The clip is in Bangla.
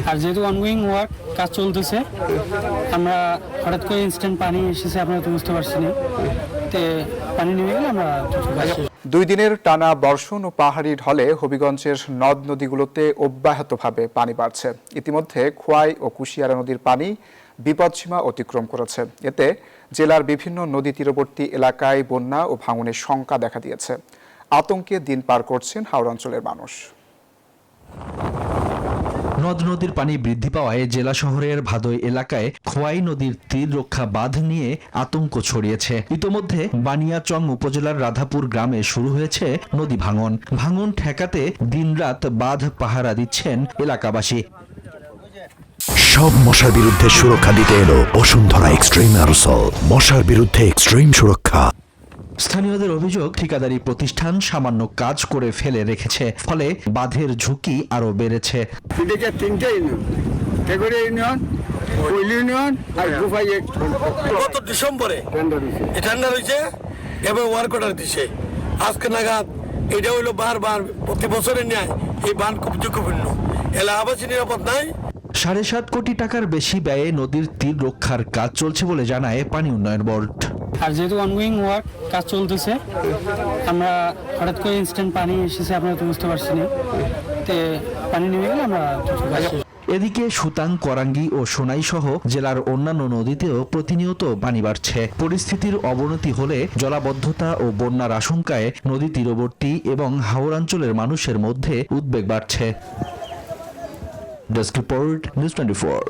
আর যেহেতু অনগোয়িং ওয়ার্ক কাজ চলতেছে, আমরা হঠাৎ করে ইনস্ট্যান্ট পানি এসেছে, আপনারা তো বুঝতে পারছেন, তে পানি নেমে গেলে আমরা 2 দিনের টানা বর্ষণ ও পাহাড়ি ঢলে হবিগঞ্জের নদ নদীগুলোতে অব্যাহতভাবে পানি বাড়ছে। ইতিমধ্যে খোয়াই ও কুশিয়ারা নদীর পানি বিপদসীমা অতিক্রম করেছে। এতে জেলার বিভিন্ন নদী তীরবর্তী এলাকায় বন্যা ও ভাঙনের শঙ্কা দেখা দিয়েছে। আতঙ্কে দিন পার করছেন হাওড়া অঞ্চলের মানুষ। নদ নদীর পানি বৃদ্ধি পাওয়ায় জেলা শহরের ভাদই এলাকায় খোয়াই নদীর তীর রক্ষা বাঁধ নিয়ে আতঙ্ক ছড়িয়েছে। ইতোমধ্যে বানিয়াচং উপজেলার রাধাপুর গ্রামে শুরু হয়েছে নদী ভাঙন ঠেকাতে দিনরাত বাঁধ পাহারা দিচ্ছেন এলাকাবাসী। সব মশার বিরুদ্ধে সুরক্ষা দিতে এলো বসুন্ধরা এক্সট্রিম অ্যারোসল। মশার বিরুদ্ধে এক্সট্রিম সুরক্ষা। স্থানীয়দের অভিযোগ, ঠিকাদারি প্রতিষ্ঠান সামান্য কাজ করে ফেলে রেখেছে, ফলে বাঁধের ঝুঁকি আরো বেড়েছে। গত ডিসেম্বরে ঠান্ডা রয়েছে এবং ওয়ার্ক অর্ডার দিছে। আজকে নাগাদ এটা হইলো বারবার প্রতি বছরের ন্যায় এই বাঁধ খুব ঝুঁকিপূর্ণ। এলাকাবাসী নিরাপদ নাই। 7.5 কোটি টাকার বেশি ব্যয়ে নদীর তীর রক্ষার কাজ চলছে বলে জানায় পানি উন্নয়ন বোর্ড। আর যেহেতু অনগোয়িং ওয়ার্ক কাজ চলতেছে, আমরা হঠাৎ করে ইনস্ট্যান্ট পানি এসেছে, আপনারা তো বুঝতে পারছেন, তে পানি নেমে গেলে আমরা এদিকে সুতাং, করাঙ্গি ও সোনাই সহ জেলার অন্যান্য নদীতেও প্রতিনিয়ত পানি বাড়ছে। পরিস্থিতির অবনতি হলে জলাবদ্ধতা ও বন্যার আশঙ্কায় নদী তীরবর্তী এবং হাওড়াঞ্চলের মানুষের মধ্যে উদ্বেগ বাড়ছে। Desk report, news 24।